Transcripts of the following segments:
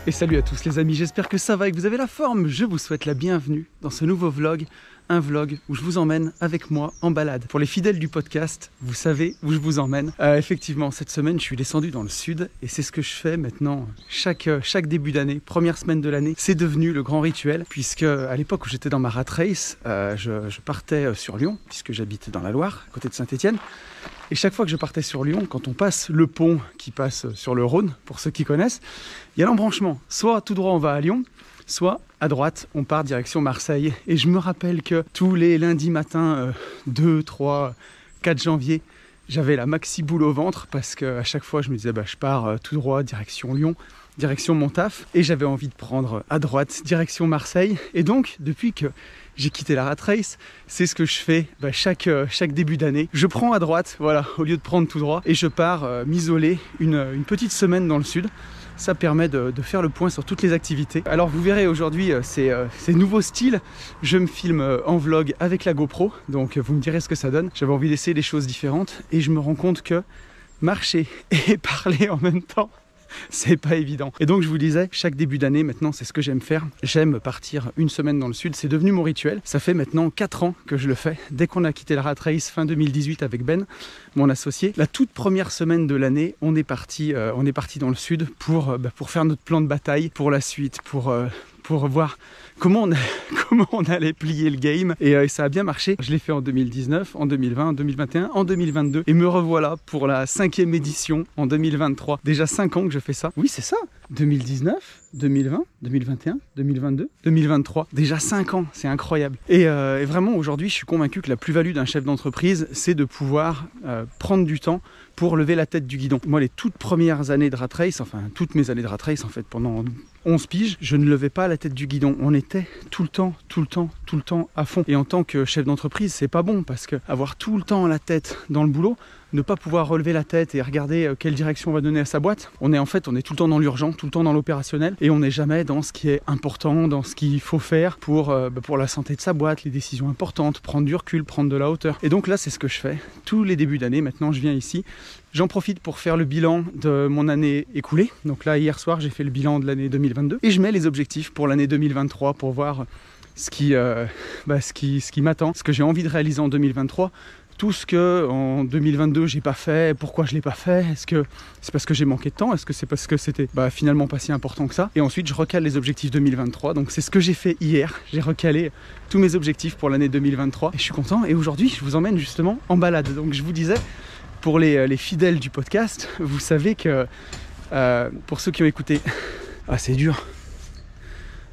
Et salut à tous les amis, j'espère que ça va et que vous avez la forme. Je vous souhaite la bienvenue dans ce nouveau vlog, un vlog où je vous emmène avec moi en balade. Pour les fidèles du podcast, vous savez où je vous emmène. Effectivement, cette semaine, je suis descendu dans le sud et c'est ce que je fais maintenant chaque début d'année, première semaine de l'année. C'est devenu le grand rituel puisque à l'époque où j'étais dans ma rat race, je partais sur Lyon puisque j'habitais dans la Loire, à côté de Saint-Étienne. Et chaque fois que je partais sur Lyon, quand on passe le pont qui passe sur le Rhône, pour ceux qui connaissent, il y a l'embranchement. Soit tout droit on va à Lyon, soit à droite on part direction Marseille. Et je me rappelle que tous les lundis matins, 2, 3, 4 janvier, j'avais la maxi boule au ventre parce qu'à chaque fois je me disais je pars tout droit direction Lyon, direction mon taf. Et j'avais envie de prendre à droite direction Marseille. Et donc depuis que j'ai quitté la rat race, c'est ce que je fais chaque début d'année. Je prends à droite, voilà, au lieu de prendre tout droit, et je pars m'isoler une petite semaine dans le sud. Ça permet de faire le point sur toutes les activités. Alors vous verrez aujourd'hui, c'est nouveau style. Je me filme en vlog avec la GoPro, donc vous me direz ce que ça donne. J'avais envie d'essayer des choses différentes, et je me rends compte que marcher et parler en même temps, c'est pas évident. Et donc je vous disais, chaque début d'année maintenant c'est ce que j'aime faire. J'aime partir une semaine dans le sud, c'est devenu mon rituel. Ça fait maintenant 4 ans que je le fais. Dès qu'on a quitté la rat race fin 2018 avec Ben, mon associé, la toute première semaine de l'année, on est parti dans le sud pour faire notre plan de bataille pour la suite, pour voir comment on allait plier le game. Et ça a bien marché. Je l'ai fait en 2019, en 2020, en 2021, en 2022. Et me revoilà pour la 5e édition en 2023. Déjà 5 ans que je fais ça. Oui, c'est ça. 2019, 2020, 2021, 2022, 2023. Déjà 5 ans, c'est incroyable. Et vraiment, aujourd'hui, je suis convaincu que la plus-value d'un chef d'entreprise, c'est de pouvoir prendre du temps pour lever la tête du guidon. Moi, les toutes premières années de rat race, enfin toutes mes années de rat race, en fait, pendant 11 piges, je ne levais pas la tête du guidon. On était tout le temps à fond. Et en tant que chef d'entreprise, c'est pas bon parce que avoir tout le temps la tête dans le boulot, ne pas pouvoir relever la tête et regarder quelle direction on va donner à sa boîte, on est tout le temps dans l'urgent, tout le temps dans l'opérationnel, et on n'est jamais dans ce qui est important, dans ce qu'il faut faire pour la santé de sa boîte, les décisions importantes, prendre du recul, prendre de la hauteur. Et donc là, c'est ce que je fais tous les débuts d'année. Maintenant, je viens ici. J'en profite pour faire le bilan de mon année écoulée. Donc là, hier soir, j'ai fait le bilan de l'année 2022 et je mets les objectifs pour l'année 2023 pour voir ce qui m'attend, ce que j'ai envie de réaliser en 2023. Tout ce que en 2022 j'ai pas fait, pourquoi je l'ai pas fait, est-ce que c'est parce que j'ai manqué de temps, est-ce que c'est parce que c'était finalement pas si important que ça. Et ensuite je recale les objectifs 2023, donc c'est ce que j'ai fait hier, j'ai recalé tous mes objectifs pour l'année 2023 et je suis content. Et aujourd'hui je vous emmène justement en balade. Donc je vous disais, pour les fidèles du podcast, vous savez que pour ceux qui ont écouté, c'est dur,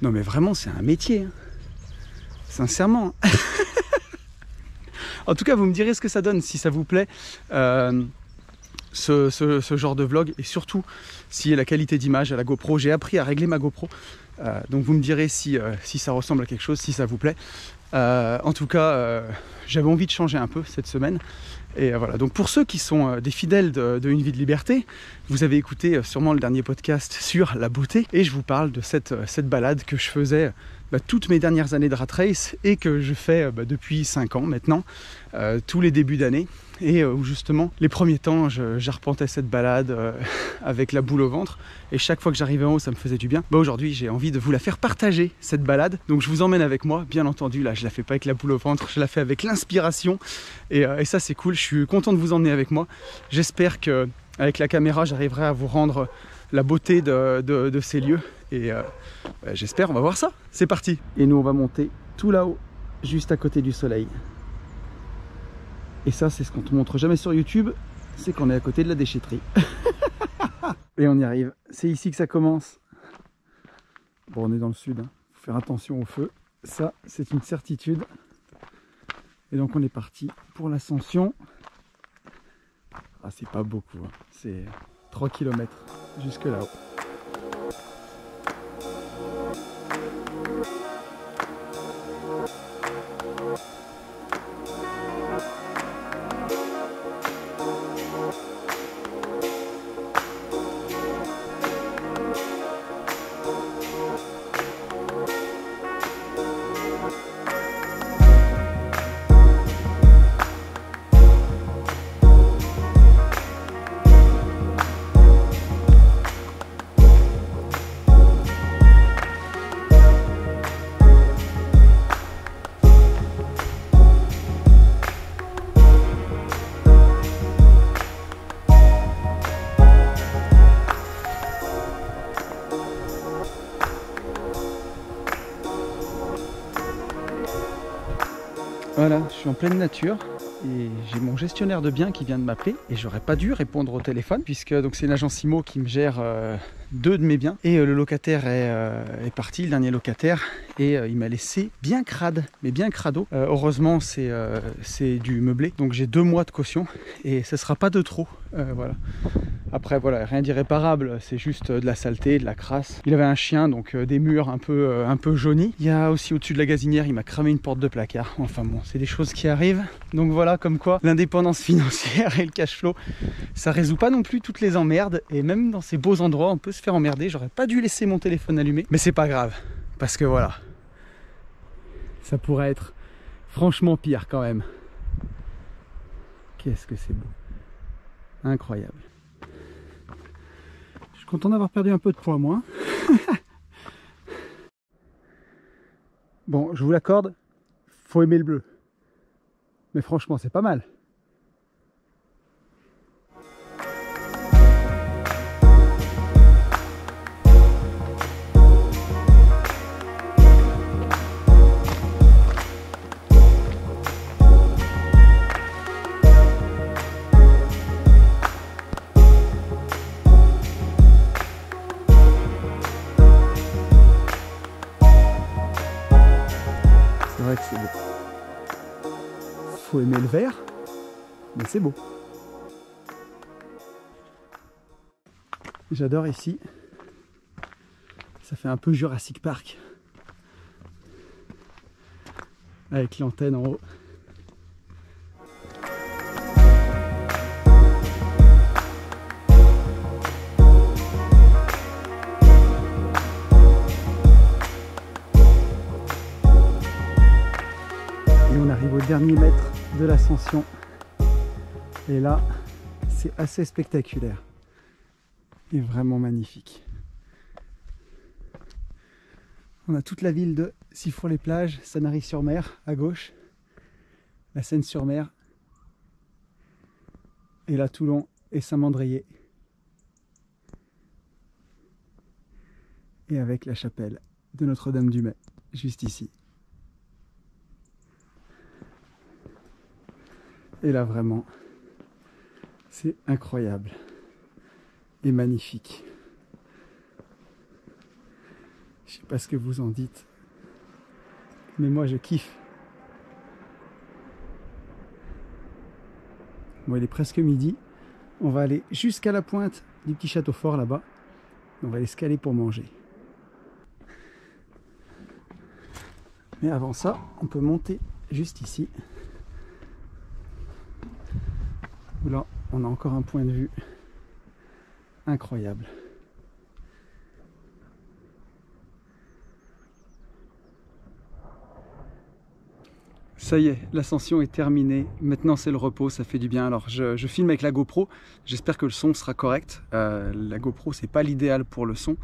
non mais vraiment c'est un métier, hein. Sincèrement. En tout cas, vous me direz ce que ça donne, si ça vous plaît, ce genre de vlog, et surtout si la qualité d'image à la GoPro. J'ai appris à régler ma GoPro, donc vous me direz si ça ressemble à quelque chose, si ça vous plaît. En tout cas, j'avais envie de changer un peu cette semaine. Et voilà, donc pour ceux qui sont des fidèles de Une vie de liberté, vous avez écouté sûrement le dernier podcast sur la beauté, et je vous parle de cette balade que je faisais toutes mes dernières années de rat race et que je fais depuis 5 ans maintenant, tous les débuts d'année, et où justement les premiers temps j'arpentais cette balade avec la boule au ventre, et chaque fois que j'arrivais en haut ça me faisait du bien. Aujourd'hui j'ai envie de vous la faire partager, cette balade, donc je vous emmène avec moi. Bien entendu là je la fais pas avec la boule au ventre, je la fais avec l'inspiration, et ça c'est cool. Je suis content de vous emmener avec moi. J'espère que avec la caméra j'arriverai à vous rendre la beauté de ces lieux, et j'espère, on va voir ça. C'est parti. Et nous on va monter tout là-haut, juste à côté du soleil. Et ça c'est ce qu'on te montre jamais sur YouTube, c'est qu'on est à côté de la déchetterie. Et on y arrive, c'est ici que ça commence. Bon, on est dans le sud, hein. Faut faire attention au feu, ça c'est une certitude. Et donc on est parti pour l'ascension. C'est pas beaucoup, hein. C'est 3 km jusque là-haut. Voilà, je suis en pleine nature et j'ai mon gestionnaire de biens qui vient de m'appeler et j'aurais pas dû répondre au téléphone puisque donc c'est une agence IMO qui me gère 2 de mes biens et le locataire est parti, le dernier locataire, et il m'a laissé bien crade, mais bien crado. Heureusement c'est du meublé, donc j'ai 2 mois de caution et ce sera pas de trop. Voilà. Après voilà, rien d'irréparable, c'est juste de la saleté, de la crasse. Il avait un chien, donc des murs un peu jaunis. Il y a aussi au-dessus de la gazinière, il m'a cramé une porte de placard. Enfin bon, c'est des choses qui arrivent. Donc voilà, comme quoi l'indépendance financière et le cash flow, ça résout pas non plus toutes les emmerdes. Et même dans ces beaux endroits, on peut se faire emmerder. J'aurais pas dû laisser mon téléphone allumé, mais c'est pas grave, parce que voilà, ça pourrait être franchement pire quand même. Qu'est-ce que c'est beau, incroyable. Je suis content d'avoir perdu un peu de poids moi. Bon, je vous l'accorde, faut aimer le bleu, mais franchement c'est pas mal. C'est vrai que c'est beau. Faut aimer le vert, mais c'est beau. J'adore ici. Ça fait un peu Jurassic Park. Avec l'antenne en haut. Et on arrive au dernier mètre de l'ascension. Et là, c'est assez spectaculaire. Et vraiment magnifique. On a toute la ville de Sifour-les-Plages, Sanary-sur-Mer à gauche, la Seine-sur-Mer, et là Toulon et Saint-Mandrier. Et avec la chapelle de Notre-Dame-du-Mai, juste ici. Et là vraiment, c'est incroyable et magnifique. Je sais pas ce que vous en dites, mais moi je kiffe. Bon, il est presque midi. On va aller jusqu'à la pointe du petit château fort là-bas. On va aller se caler pour manger. Mais avant ça, on peut monter juste ici. Où là, on a encore un point de vue incroyable. Ça y est, l'ascension est terminée. Maintenant, c'est le repos, ça fait du bien. Alors, je filme avec la GoPro. J'espère que le son sera correct. La GoPro, c'est pas l'idéal pour le son.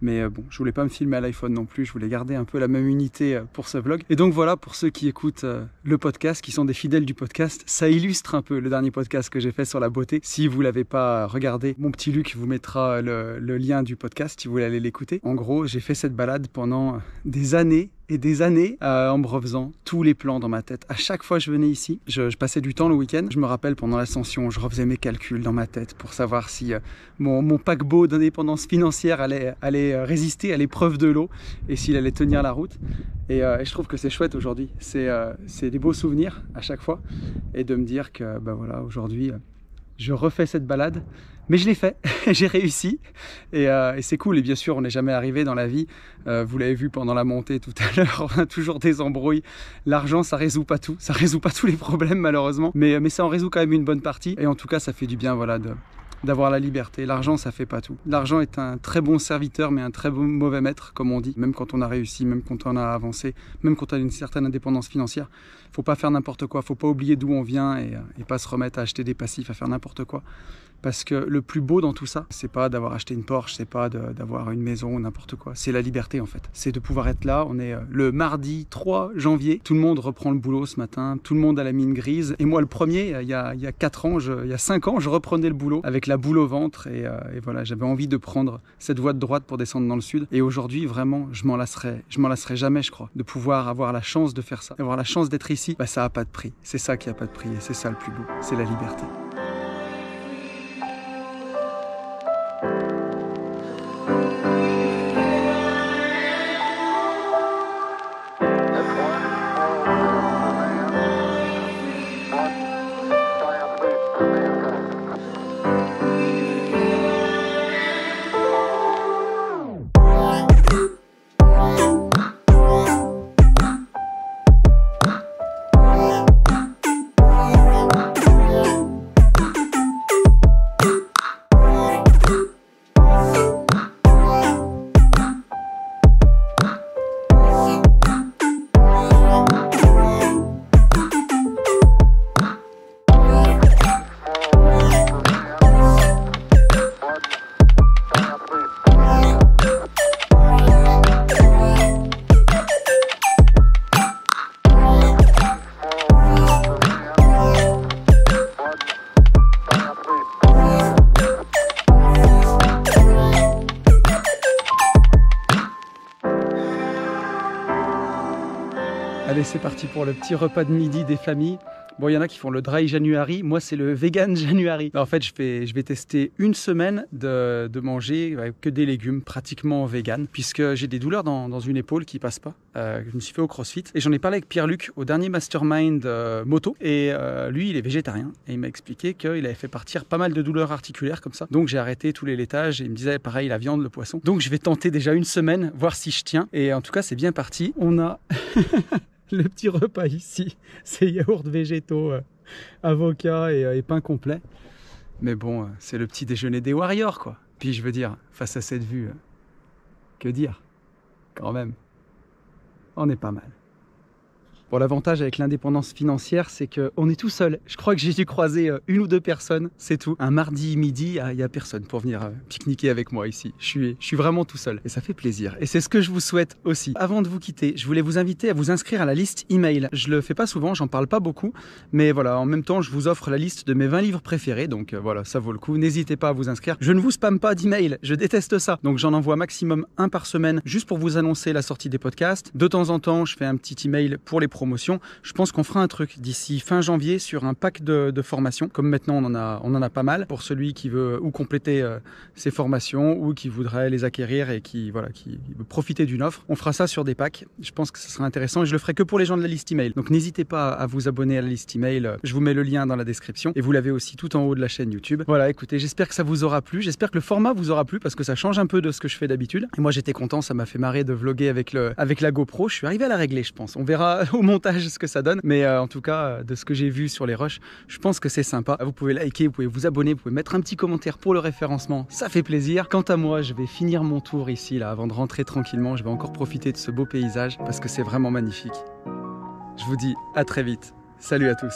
Mais bon, je voulais pas me filmer à l'iPhone non plus. Je voulais garder un peu la même unité pour ce vlog. Et donc voilà, pour ceux qui écoutent le podcast, qui sont des fidèles du podcast, ça illustre un peu le dernier podcast que j'ai fait sur la beauté. Si vous l'avez pas regardé, mon petit Luc vous mettra le lien du podcast si vous voulez aller l'écouter. En gros, j'ai fait cette balade pendant des années et des années en me refaisant tous les plans dans ma tête. À chaque fois que je venais ici, je passais du temps le week-end. Je me rappelle pendant l'ascension, je refaisais mes calculs dans ma tête pour savoir si mon paquebot d'indépendance financière allait résister à l'épreuve de l'eau et s'il allait tenir la route. Et je trouve que c'est chouette aujourd'hui. C'est des beaux souvenirs à chaque fois. Et de me dire que bah voilà, aujourd'hui, je refais cette balade. Mais je l'ai fait, j'ai réussi et c'est cool. Et bien sûr, on n'est jamais arrivé dans la vie. Vous l'avez vu pendant la montée tout à l'heure, on a toujours des embrouilles. L'argent, ça résout pas tout. Ça résout pas tous les problèmes malheureusement. Mais ça en résout quand même une bonne partie. Et en tout cas, ça fait du bien voilà, d'avoir la liberté. L'argent, ça fait pas tout. L'argent est un très bon serviteur, mais un très mauvais maître, comme on dit. Même quand on a réussi, même quand on a avancé, même quand on a une certaine indépendance financière. Faut pas faire n'importe quoi. Faut pas oublier d'où on vient et pas se remettre à acheter des passifs, à faire n'importe quoi. Parce que le plus beau dans tout ça, c'est pas d'avoir acheté une Porsche, c'est pas d'avoir une maison ou n'importe quoi. C'est la liberté en fait. C'est de pouvoir être là. On est le mardi 3 janvier. Tout le monde reprend le boulot ce matin. Tout le monde a la mine grise. Et moi le premier, il y a 4 ans, il y a 5 ans, je reprenais le boulot avec la boule au ventre. Et voilà, j'avais envie de prendre cette voie de droite pour descendre dans le sud. Et aujourd'hui, vraiment, je m'en lasserai jamais, je crois. De pouvoir avoir la chance de faire ça. Avoir la chance d'être ici, bah, ça a pas de prix. C'est ça qui a pas de prix. Et c'est ça le plus beau. C'est la liberté. Allez, c'est parti pour le petit repas de midi des familles. Bon, il y en a qui font le dry January, moi c'est le vegan January. En fait, je vais tester une semaine de manger que des légumes, pratiquement vegan, puisque j'ai des douleurs dans une épaule qui passe pas. Je me suis fait au CrossFit et j'en ai parlé avec Pierre-Luc au dernier Mastermind moto. Et lui, il est végétarien et il m'a expliqué qu'il avait fait partir pas mal de douleurs articulaires comme ça. Donc j'ai arrêté tous les laitages et il me disait pareil, la viande, le poisson. Donc je vais tenter déjà une semaine, voir si je tiens. Et en tout cas, c'est bien parti. On a... Le petit repas ici, c'est yaourts végétaux, avocat et pain complet. Mais bon, c'est le petit déjeuner des warriors, quoi. Puis je veux dire, face à cette vue, que dire? Quand même, on est pas mal. Bon, l'avantage avec l'indépendance financière, c'est qu'on est tout seul. Je crois que j'ai dû croiser une ou deux personnes, c'est tout. Un mardi midi, il n'y a personne pour venir pique-niquer avec moi ici. Je suis vraiment tout seul et ça fait plaisir. Et c'est ce que je vous souhaite aussi. Avant de vous quitter, je voulais vous inviter à vous inscrire à la liste email. Je le fais pas souvent, j'en parle pas beaucoup. Mais voilà, en même temps, je vous offre la liste de mes 20 livres préférés. Donc voilà, ça vaut le coup. N'hésitez pas à vous inscrire. Je ne vous spamme pas d'email, je déteste ça. Donc j'en envoie maximum un par semaine juste pour vous annoncer la sortie des podcasts. De temps en temps, je fais un petit email pour les promotions. Je pense qu'on fera un truc d'ici fin janvier sur un pack de formations. Comme maintenant, on en a pas mal pour celui qui veut ou compléter ses formations ou qui voudrait les acquérir et qui veut profiter d'une offre. On fera ça sur des packs. Je pense que ce sera intéressant et je le ferai que pour les gens de la liste email. Donc n'hésitez pas à vous abonner à la liste email. Je vous mets le lien dans la description et vous l'avez aussi tout en haut de la chaîne YouTube. Voilà, écoutez, j'espère que ça vous aura plu. J'espère que le format vous aura plu parce que ça change un peu de ce que je fais d'habitude. Et moi, j'étais content. Ça m'a fait marrer de vlogger avec la GoPro. Je suis arrivé à la régler, je pense. On verra au montage ce que ça donne. Mais en tout cas, de ce que j'ai vu sur les rushs, je pense que c'est sympa. Vous pouvez liker, vous pouvez vous abonner, vous pouvez mettre un petit commentaire pour le référencement. Ça fait plaisir. Quant à moi, je vais finir mon tour ici, là, avant de rentrer tranquillement. Je vais encore profiter de ce beau paysage parce que c'est vraiment magnifique. Je vous dis à très vite. Salut à tous.